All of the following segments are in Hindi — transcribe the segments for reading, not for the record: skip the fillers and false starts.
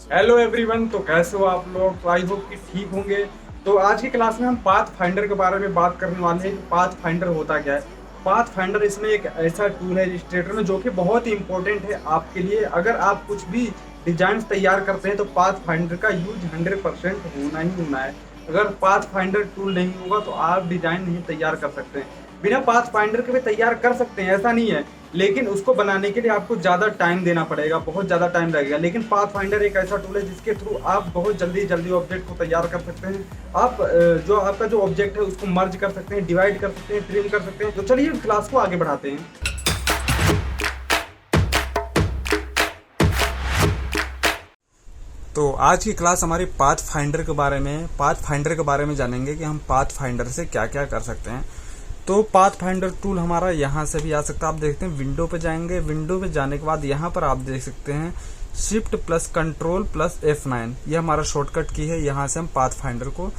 Hello everyone. तो कैसे हो आप लोग? तो आई होप कि ठीक होंगे। तो आज की क्लास में हम पाथ फाइंडर के बारे में बात करने वाले हैं कि पाथ फाइंडर होता क्या है। पाथ फाइंडर इसमें एक ऐसा टूल है रजिस्ट्रेटर में जो कि बहुत ही इंपॉर्टेंट है आपके लिए। अगर आप कुछ भी डिजाइन तैयार करते हैं तो पाथ फाइंडर का यूज 100% होना ही होना है। अगर पाथ फाइंडर टूल नहीं होगा तो आप डिजाइन नहीं तैयार कर सकते हैं। बिना पाथ फाइंडर के भी तैयार कर सकते हैं, ऐसा नहीं है, लेकिन उसको बनाने के लिए आपको ज़्यादा टाइम देना पड़ेगा, बहुत ज़्यादा टाइम लगेगा। लेकिन पाथ फाइंडर एक ऐसा टूल है जिसके थ्रू आप बहुत जल्दी जल्दी ऑब्जेक्ट को तैयार कर सकते हैं। आप जो आपका जो ऑब्जेक्ट है उसको मर्ज कर सकते हैं, डिवाइड कर सकते हैं, ट्रिम कर सकते हैं। तो चलिए क्लास को आगे बढ़ाते हैं। तो आज की क्लास हमारी पाथ फाइंडर के बारे में है। पाथ फाइंडर के बारे में जानेंगे कि हम पाथ फाइंडर से क्या क्या कर सकते हैं। तो पाथ फाइंडर टूल हमारा यहाँ से भी आ सकता है। आप देखते हैं विंडो पे जाएंगे, विंडो पे जाने के बाद यहाँ पर आप देख सकते हैं shift plus control plus F9, ये हमारा शॉर्टकट की है। यहाँ से हम पाथ फाइंडर को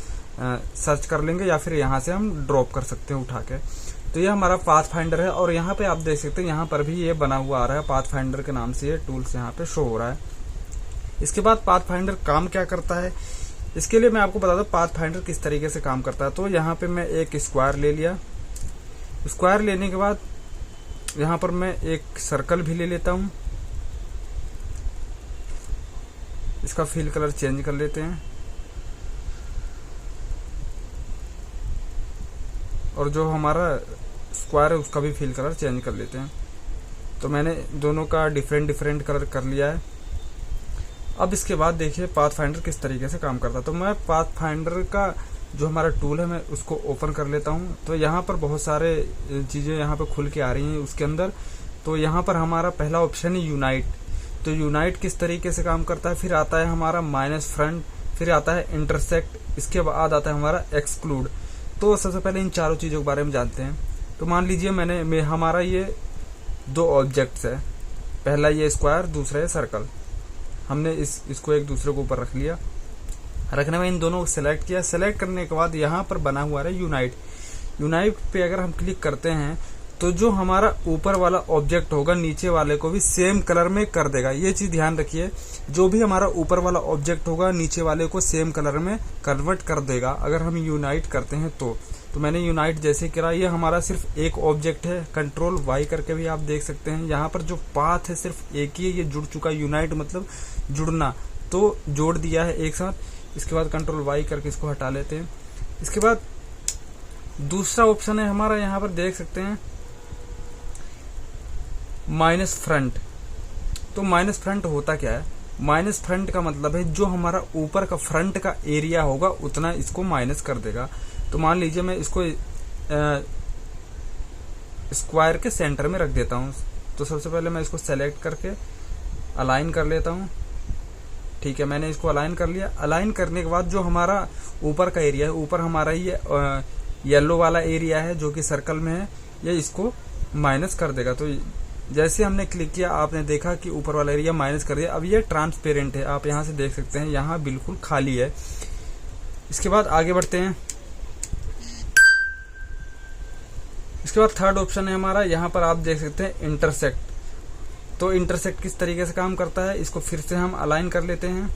सर्च कर लेंगे या फिर यहाँ से हम ड्रॉप कर सकते हैं उठा के। तो ये हमारा पाथ फाइंडर है और यहाँ पे आप देख सकते हैं यहाँ पर भी ये बना हुआ आ रहा है, पाथ फाइंडर के नाम से ये टूल्स यहाँ पे शो हो रहा है। इसके बाद पाथ फाइंडर काम क्या करता है, इसके लिए मैं आपको बता दूं पाथ फाइंडर किस तरीके से काम करता है। तो यहाँ पे मैं एक स्क्वायर ले लिया, स्क्वायर लेने के बाद यहाँ पर मैं एक सर्कल भी ले लेता हूँ। इसका फिल कलर चेंज कर लेते हैं और जो हमारा स्क्वायर है उसका भी फिल कलर चेंज कर लेते हैं। तो मैंने दोनों का डिफरेंट डिफरेंट कलर कर लिया है। अब इसके बाद देखिए पाथ फाइंडर किस तरीके से काम करता है। तो मैं पाथ फाइंडर का जो हमारा टूल है मैं उसको ओपन कर लेता हूँ। तो यहाँ पर बहुत सारे चीज़ें यहाँ पर खुल के आ रही हैं उसके अंदर। तो यहाँ पर हमारा पहला ऑप्शन है यूनाइट। तो यूनाइट किस तरीके से काम करता है, फिर आता है हमारा माइनस फ्रंट, फिर आता है इंटरसेक्ट, इसके बाद आता है हमारा एक्सक्लूड। तो सबसे पहले इन चारों चीज़ों के बारे में जानते हैं। तो मान लीजिए हमारा ये दो ऑब्जेक्ट्स है, पहला ये स्क्वायर, दूसरा है सर्कल। हमने इसको एक दूसरे के ऊपर रख लिया। रखने में इन दोनों को सिलेक्ट किया। सिलेक्ट करने के बाद यहाँ पर बना हुआ है यूनाइट। यूनाइट पे अगर हम क्लिक करते हैं तो जो हमारा ऊपर वाला ऑब्जेक्ट होगा नीचे वाले को भी सेम कलर में कर देगा। ये चीज ध्यान रखिए, जो भी हमारा ऊपर वाला ऑब्जेक्ट होगा नीचे वाले को सेम कलर में कन्वर्ट कर देगा अगर हम यूनाइट करते हैं तो मैंने यूनाइट जैसे करा, ये हमारा सिर्फ एक ऑब्जेक्ट है। कंट्रोल वाई करके भी आप देख सकते हैं यहाँ पर जो पाथ है सिर्फ एक ही है, ये जुड़ चुका। यूनाइट मतलब जुड़ना, तो जोड़ दिया है एक साथ। इसके बाद कंट्रोल वाई करके इसको हटा लेते हैं। इसके बाद दूसरा ऑप्शन है हमारा, यहाँ पर देख सकते हैं माइनस फ्रंट। तो माइनस फ्रंट होता क्या है, माइनस फ्रंट का मतलब है जो हमारा ऊपर का फ्रंट का एरिया होगा उतना इसको माइनस कर देगा। तो मान लीजिए मैं इसको स्क्वायर के सेंटर में रख देता हूँ। तो सबसे पहले मैं इसको सेलेक्ट करके अलाइन कर लेता हूँ। ठीक है, मैंने इसको अलाइन कर लिया। अलाइन करने के बाद जो हमारा ऊपर का एरिया है, ऊपर हमारा ये येलो वाला एरिया है जो कि सर्कल में है, ये इसको माइनस कर देगा। तो जैसे हमने क्लिक किया आपने देखा कि ऊपर वाला एरिया माइनस कर दिया। अब ये ट्रांसपेरेंट है, आप यहाँ से देख सकते हैं, यहाँ बिल्कुल खाली है। इसके बाद आगे बढ़ते हैं। इसके बाद थर्ड ऑप्शन है हमारा, यहाँ पर आप देख सकते हैं इंटरसेक्ट। तो इंटरसेक्ट किस तरीके से काम करता है, इसको फिर से हम अलाइन कर लेते हैं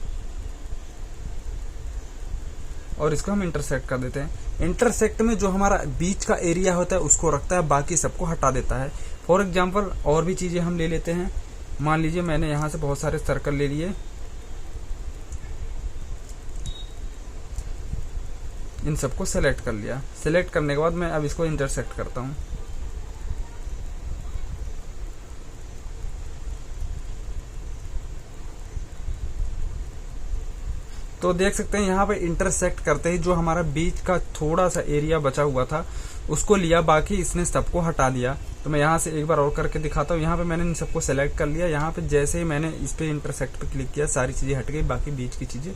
और इसको हम इंटरसेक्ट कर देते हैं। इंटरसेक्ट में जो हमारा बीच का एरिया होता है उसको रखता है, बाकी सबको हटा देता है। फॉर एग्जाम्पल और भी चीजें हम ले लेते हैं। मान लीजिए मैंने यहाँ से बहुत सारे सर्कल ले लिए, इन सबको सेलेक्ट कर लिया। सेलेक्ट करने के बाद मैं अब इसको इंटरसेक्ट करता हूँ। तो देख सकते हैं यहाँ पे इंटरसेक्ट करते ही जो हमारा बीच का थोड़ा सा एरिया बचा हुआ था उसको लिया, बाकी इसने सबको हटा दिया। तो मैं यहाँ से एक बार और करके दिखाता हूँ। यहाँ पे मैंने इन सबको सेलेक्ट कर लिया। यहाँ पे जैसे ही मैंने इस पे इंटरसेक्ट पे क्लिक किया सारी चीजें हट गई, बाकी बीच की चीजें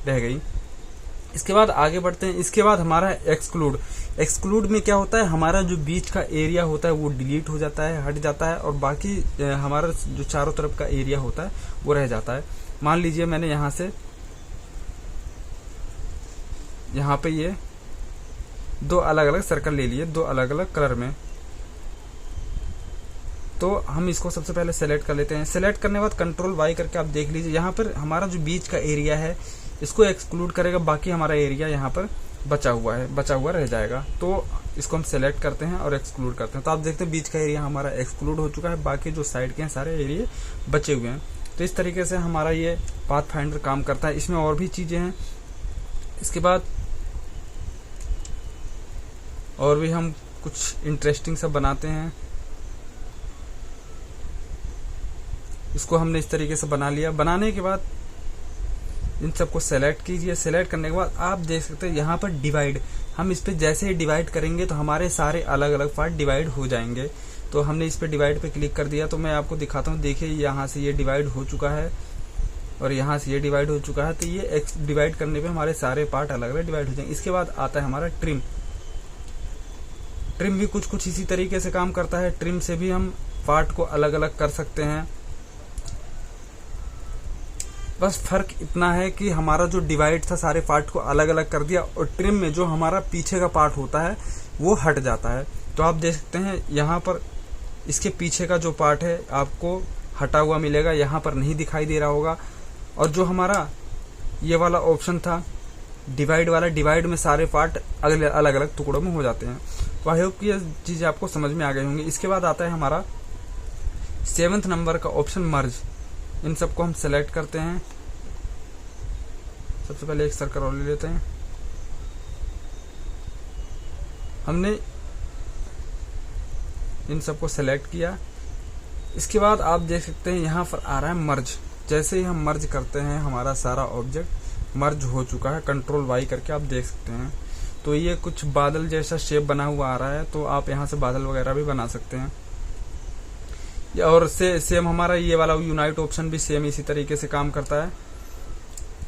रह गई। इसके बाद आगे बढ़ते हैं। इसके बाद हमारा एक्सक्लूड। एक्सक्लूड में क्या होता है, हमारा जो बीच का एरिया होता है वो डिलीट हो जाता है, हट जाता है, और बाकी हमारा जो चारों तरफ का एरिया होता है वो रह जाता है। मान लीजिए मैंने यहाँ पे ये दो अलग अलग सर्कल ले लिए, दो अलग अलग कलर में। तो हम इसको सबसे पहले सेलेक्ट कर लेते हैं। सेलेक्ट करने के बाद कंट्रोल वाई करके आप देख लीजिए, यहाँ पर हमारा जो बीच का एरिया है इसको एक्सक्लूड करेगा, बाकी हमारा एरिया यहाँ पर बचा हुआ रह जाएगा। तो इसको हम सेलेक्ट करते हैं और एक्सक्लूड करते हैं। तो आप देखते हैं बीच का एरिया हमारा एक्सक्लूड हो चुका है, बाकी जो साइड के हैं सारे एरिया बचे हुए हैं। तो इस तरीके से हमारा ये पाथ फाइंडर काम करता है। इसमें और भी चीजें हैं, इसके बाद और भी हम कुछ इंटरेस्टिंग सा बनाते हैं। इसको हमने इस तरीके से बना लिया। बनाने के बाद इन सबको सेलेक्ट कीजिए। सेलेक्ट करने के बाद आप देख सकते हैं यहाँ पर डिवाइड, हम इस पे जैसे ही डिवाइड करेंगे तो हमारे सारे अलग अलग पार्ट डिवाइड हो जाएंगे। तो हमने इस पे डिवाइड पे क्लिक कर दिया। तो मैं आपको दिखाता हूँ, देखिए यहाँ से ये डिवाइड हो चुका है और यहाँ से ये डिवाइड हो चुका है। तो ये डिवाइड करने पे हमारे सारे पार्ट अलग अलग डिवाइड हो जाएंगे। इसके बाद आता है हमारा ट्रिम। ट्रिम भी कुछ इसी तरीके से काम करता है। ट्रिम से भी हम पार्ट को अलग अलग कर सकते हैं। बस फर्क इतना है कि हमारा जो डिवाइड था सारे पार्ट को अलग अलग कर दिया, और ट्रिम में जो हमारा पीछे का पार्ट होता है वो हट जाता है। तो आप देख सकते हैं यहाँ पर इसके पीछे का जो पार्ट है आपको हटा हुआ मिलेगा, यहाँ पर नहीं दिखाई दे रहा होगा। और जो हमारा ये वाला ऑप्शन था डिवाइड वाला, डिवाइड में सारे पार्ट अलग अलग टुकड़ों में हो जाते हैं। तो आई होप कि ये चीजें आपको समझ में आ गई होंगी। इसके बाद आता है हमारा 7th नंबर का ऑप्शन मर्ज। इन सबको हम सेलेक्ट करते हैं। सबसे पहले एक सर्कल और ले लेते हैं। हमने इन सबको सेलेक्ट किया। इसके बाद आप देख सकते हैं यहाँ पर आ रहा है मर्ज। जैसे ही हम मर्ज करते हैं हमारा सारा ऑब्जेक्ट मर्ज हो चुका है। कंट्रोल वाई करके आप देख सकते हैं। तो ये कुछ बादल जैसा शेप बना हुआ आ रहा है। तो आप यहाँ से बादल वगैरह भी बना सकते हैं। और सेम हमारा ये वाला यूनाइट ऑप्शन भी सेम इसी तरीके से काम करता है।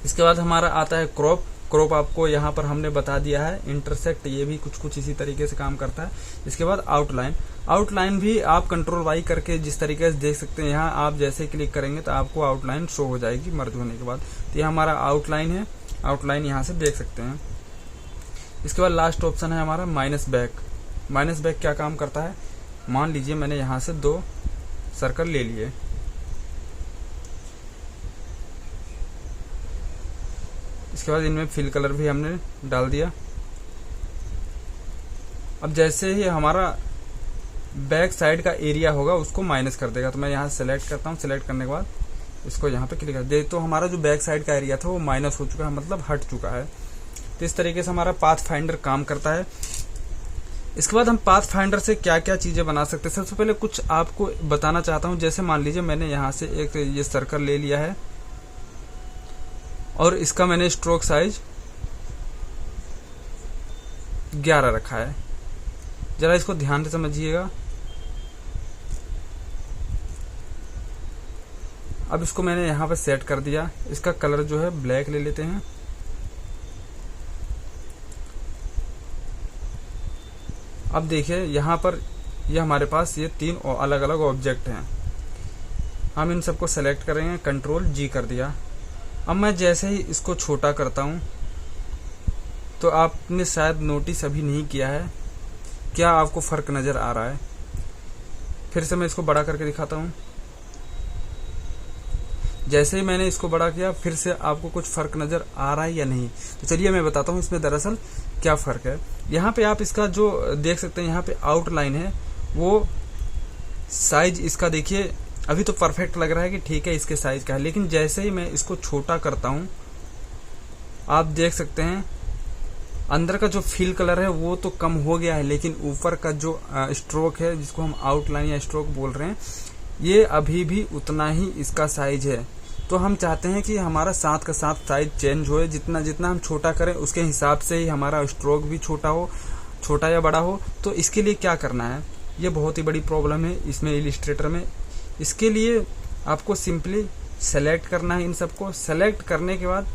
इसके बाद हमारा आता है क्रॉप। क्रॉप आपको यहाँ पर हमने बता दिया है। इंटरसेक्ट ये भी कुछ इसी तरीके से काम करता है। इसके बाद आउटलाइन। आउटलाइन भी आप कंट्रोल वाई करके जिस तरीके से देख सकते हैं, यहाँ आप जैसे क्लिक करेंगे तो आपको आउटलाइन शो हो जाएगी मर्ज होने के बाद। तो ये हमारा आउटलाइन है। आउटलाइन यहाँ से देख सकते हैं। इसके बाद लास्ट ऑप्शन है हमारा माइनस बैक। माइनस बैक क्या काम करता है, मान लीजिए मैंने यहाँ से 2 सर्कल ले लिए। इसके बाद इनमें फिल कलर भी हमने डाल दिया। अब जैसे ही हमारा बैक साइड का एरिया होगा उसको माइनस कर देगा। तो मैं यहाँ सेलेक्ट करता हूँ। सेलेक्ट करने के बाद इसको यहाँ पे क्लिक कर दे, तो हमारा जो बैक साइड का एरिया था वो माइनस हो चुका है, मतलब हट चुका है। तो इस तरीके से हमारा पाथ फाइंडर काम करता है। इसके बाद हम पाथ फाइंडर से क्या क्या चीजें बना सकते हैं, सबसे पहले कुछ आपको बताना चाहता हूं। जैसे मान लीजिए मैंने यहाँ से एक ये सर्कल ले लिया है और इसका मैंने स्ट्रोक साइज 11 रखा है। जरा इसको ध्यान से समझिएगा। अब इसको मैंने यहाँ पे सेट कर दिया। इसका कलर जो है ब्लैक ले लेते हैं। अब देखिए यहाँ पर ये हमारे पास ये 3 अलग अलग ऑब्जेक्ट हैं। हम इन सबको सेलेक्ट करेंगे, कंट्रोल जी कर दिया। अब मैं जैसे ही इसको छोटा करता हूँ तो आपने शायद नोटिस अभी नहीं किया है, क्या आपको फर्क नजर आ रहा है? फिर से मैं इसको बड़ा करके दिखाता हूँ। जैसे ही मैंने इसको बड़ा किया फिर से आपको कुछ फर्क नजर आ रहा है या नहीं? तो चलिए मैं बताता हूँ इसमें दरअसल क्या फर्क है। यहाँ पे आप इसका जो देख सकते हैं, यहाँ पे आउटलाइन है, वो साइज इसका देखिए अभी तो परफेक्ट लग रहा है कि ठीक है इसके साइज का है, लेकिन जैसे ही मैं इसको छोटा करता हूँ आप देख सकते हैं अंदर का जो फिल कलर है वो तो कम हो गया है, लेकिन ऊपर का जो स्ट्रोक है जिसको हम आउटलाइन या स्ट्रोक बोल रहे हैं, ये अभी भी उतना ही इसका साइज है। तो हम चाहते हैं कि हमारा साथ का साथ साइज चेंज होए, जितना जितना हम छोटा करें उसके हिसाब से ही हमारा स्ट्रोक भी छोटा हो, छोटा या बड़ा हो। तो इसके लिए क्या करना है, ये बहुत ही बड़ी प्रॉब्लम है इसमें इलिस्ट्रेटर में। इसके लिए आपको सिंपली सेलेक्ट करना है। इन सबको सेलेक्ट करने के बाद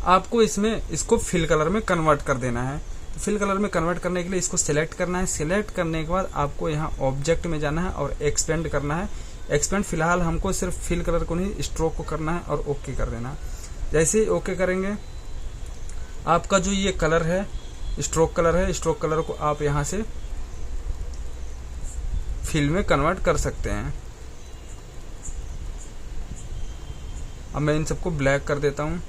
आपको इसको फिल कलर में कन्वर्ट कर देना है। तो फिल कलर में कन्वर्ट करने के लिए इसको सेलेक्ट करना है। सेलेक्ट करने के बाद आपको यहाँ ऑब्जेक्ट में जाना है और एक्सपेंड करना है। एक्सपेंड फिलहाल हमको सिर्फ फिल कलर को नहीं, स्ट्रोक को करना है और ओके कर देना। जैसे ही ओके करेंगे आपका जो ये कलर है, स्ट्रोक कलर है, स्ट्रोक कलर को आप यहाँ से फिल में कन्वर्ट कर सकते हैं। अब मैं इन सबको ब्लैक कर देता हूँ।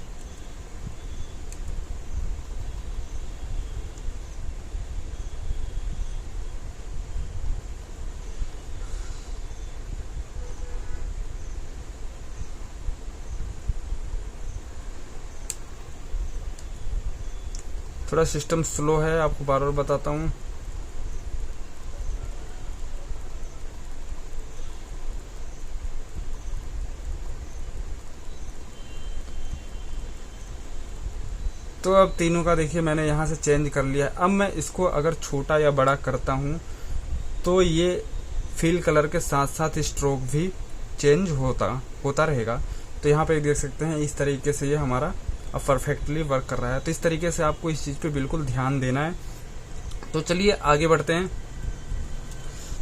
थोड़ा सिस्टम स्लो है, आपको बार बार बताता हूँ। तो अब तीनों का देखिए मैंने यहाँ से चेंज कर लिया है। अब मैं इसको अगर छोटा या बड़ा करता हूँ तो ये फिल कलर के साथ साथ स्ट्रोक भी चेंज होता रहेगा। तो यहाँ पे देख सकते हैं इस तरीके से ये हमारा अब परफेक्टली वर्क कर रहा है। तो इस तरीके से आपको इस चीज़ पे बिल्कुल ध्यान देना है। तो चलिए आगे बढ़ते हैं।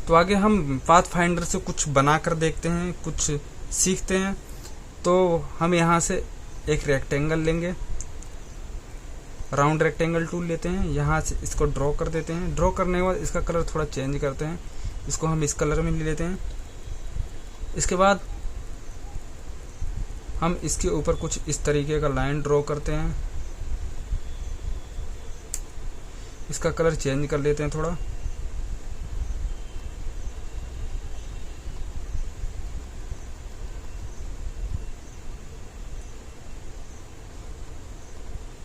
तो आगे हम पाथ फाइंडर से कुछ बना कर देखते हैं, कुछ सीखते हैं। तो हम यहाँ से एक रेक्टेंगल लेंगे, राउंड रेक्टेंगल टूल लेते हैं, यहाँ से इसको ड्रॉ कर देते हैं। ड्रॉ करने के बाद इसका कलर थोड़ा चेंज करते हैं, इसको हम इस कलर में ले लेते हैं। इसके बाद हम इसके ऊपर कुछ इस तरीके का लाइन ड्रॉ करते हैं, इसका कलर चेंज कर लेते हैं थोड़ा।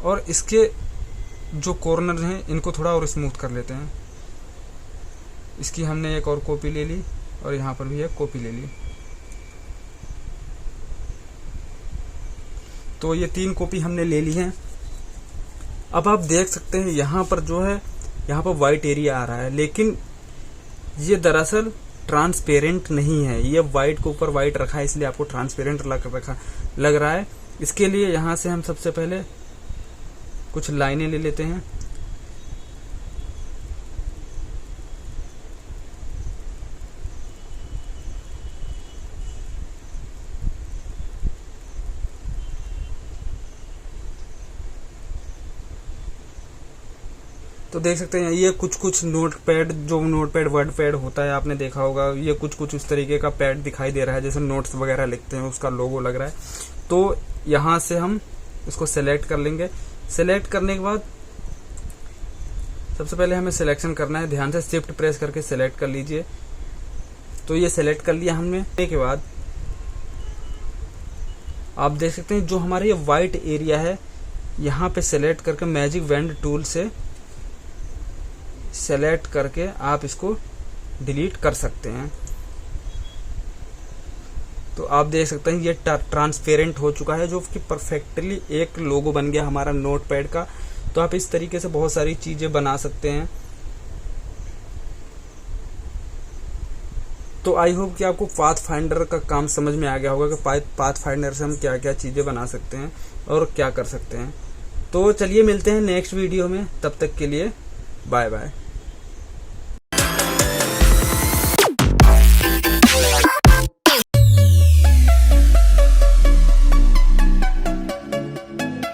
और इसके जो कॉर्नर हैं इनको थोड़ा और स्मूथ कर लेते हैं। इसकी हमने एक और कॉपी ले ली और यहाँ पर भी एक कॉपी ले ली। तो ये 3 कॉपी हमने ले ली हैं। अब आप देख सकते हैं यहाँ पर जो है, यहाँ पर वाइट एरिया आ रहा है, लेकिन ये दरअसल ट्रांसपेरेंट नहीं है। ये वाइट के ऊपर वाइट रखा है, इसलिए आपको ट्रांसपेरेंट लग रहा है। इसके लिए यहाँ से हम सबसे पहले कुछ लाइनें ले लेते हैं। तो देख सकते हैं ये कुछ नोटपैड, जो नोटपैड वर्ड पैड होता है आपने देखा होगा, ये कुछ उस तरीके का पैड दिखाई दे रहा है, जैसे नोट्स वगैरह लिखते हैं उसका लोगो लग रहा है। तो यहाँ से हम इसको सेलेक्ट कर लेंगे। सेलेक्ट करने के बाद सबसे पहले हमें सिलेक्शन करना है, ध्यान से शिफ्ट प्रेस करके सेलेक्ट कर लीजिए। तो ये सेलेक्ट कर लिया हमने। के बाद आप देख सकते हैं जो हमारा ये वाइट एरिया है, यहाँ पे सेलेक्ट करके मैजिक वेंड टूल से सेलेक्ट करके आप इसको डिलीट कर सकते हैं। तो आप देख सकते हैं ये ट्रांसपेरेंट हो चुका है, जो कि परफेक्टली एक लोगो बन गया हमारा नोटपैड का। तो आप इस तरीके से बहुत सारी चीजें बना सकते हैं। तो आई होप कि आपको पाथ फाइंडर का काम समझ में आ गया होगा कि पाथ फाइंडर से हम क्या क्या चीजें बना सकते हैं और क्या कर सकते हैं। तो चलिए मिलते हैं नेक्स्ट वीडियो में, तब तक के लिए बाय बाय।